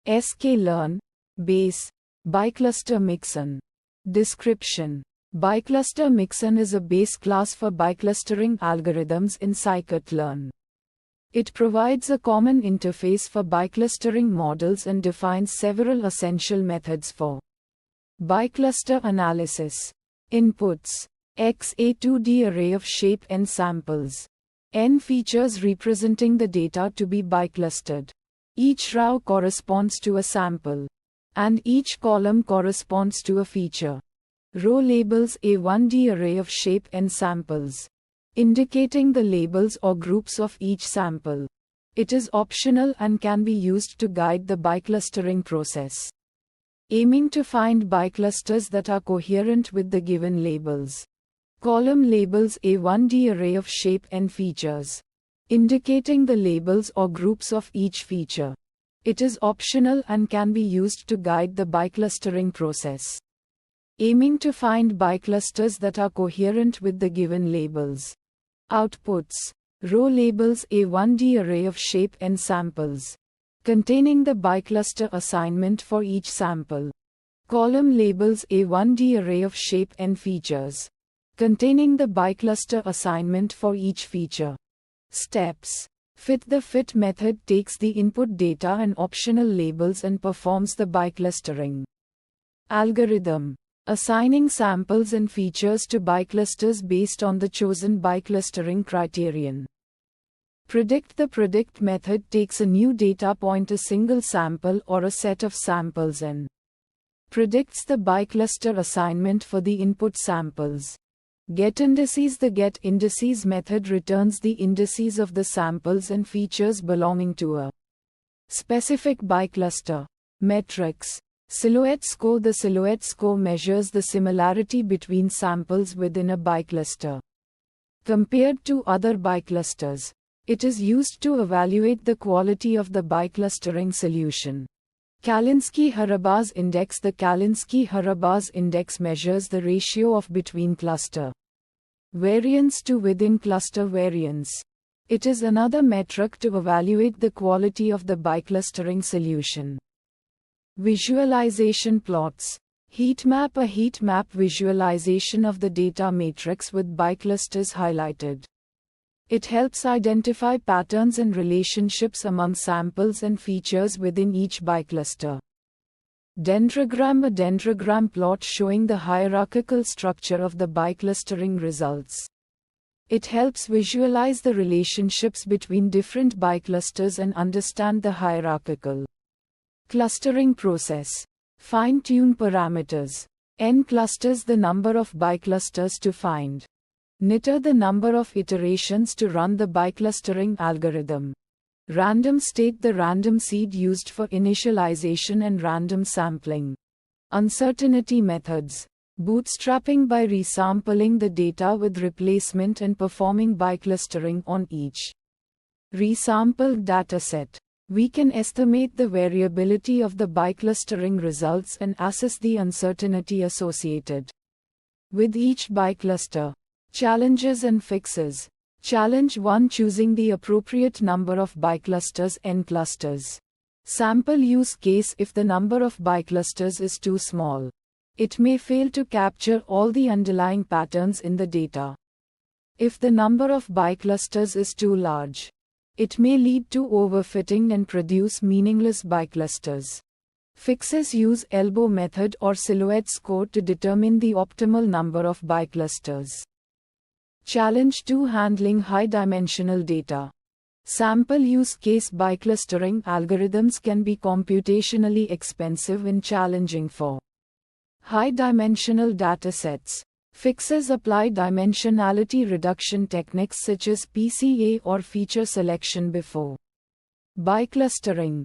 sklearn, base, bicluster mixin. Description: Bicluster mixin is a base class for biclustering algorithms in scikit-learn. It provides a common interface for biclustering models and defines several essential methods for bicluster analysis. Inputs: X, a 2D array of shape n samples. N features representing the data to be biclustered. Each row corresponds to a sample, and each column corresponds to a feature. Row labels: a 1D array of shape n samples, indicating the labels or groups of each sample. It is optional and can be used to guide the biclustering process. Aiming to find biclusters that are coherent with the given labels. Column labels: a 1D array of shape n features, indicating the labels or groups of each feature. It is optional and can be used to guide the biclustering process. Aiming to find biclusters that are coherent with the given labels. Outputs: row labels: a 1D array of shape n samples, containing the bicluster assignment for each sample. Column labels: a 1D array of shape n features, containing the bicluster assignment for each feature. Steps: Fit. The fit method takes the input data and optional labels and performs the biclustering. Algorithm: assigning samples and features to biclusters based on the chosen biclustering criterion. Predict. The predict method takes a new data point, a single sample or a set of samples, and predicts the bicluster assignment for the input samples. Get indices. The get indices method returns the indices of the samples and features belonging to a specific bicluster. Metrics: silhouette score. The silhouette score measures the similarity between samples within a bicluster compared to other biclusters. It is used to evaluate the quality of the biclustering solution. Kalinski-Haraba's index. The Kalinski-Haraba's index measures the ratio of between cluster variance to within cluster variance. It is another metric to evaluate the quality of the biclustering solution. Visualization plots. Heat map. A heat map visualization of the data matrix with biclusters highlighted. It helps identify patterns and relationships among samples and features within each bicluster. Dendrogram. A dendrogram plot showing the hierarchical structure of the biclustering results. It helps visualize the relationships between different biclusters and understand the hierarchical clustering process. Fine-tune parameters. N clusters. The number of biclusters to find. Niter. The number of iterations to run the biclustering algorithm. Random state. The random seed used for initialization and random sampling. Uncertainty methods. Bootstrapping. By resampling the data with replacement and performing biclustering on each resampled dataset, we can estimate the variability of the biclustering results and assess the uncertainty associated with each bicluster. Challenges and fixes. Challenge 1: choosing the appropriate number of biclusters. N clusters. Sample use case. If the number of biclusters is too small, it may fail to capture all the underlying patterns in the data. If the number of biclusters is too large, it may lead to overfitting and produce meaningless biclusters. Fixes: use elbow method or silhouette score to determine the optimal number of biclusters. Challenge 2: handling high-dimensional data. Sample use case. Biclustering algorithms can be computationally expensive and challenging for high-dimensional datasets. Fixes: apply dimensionality reduction techniques such as PCA or feature selection before biclustering.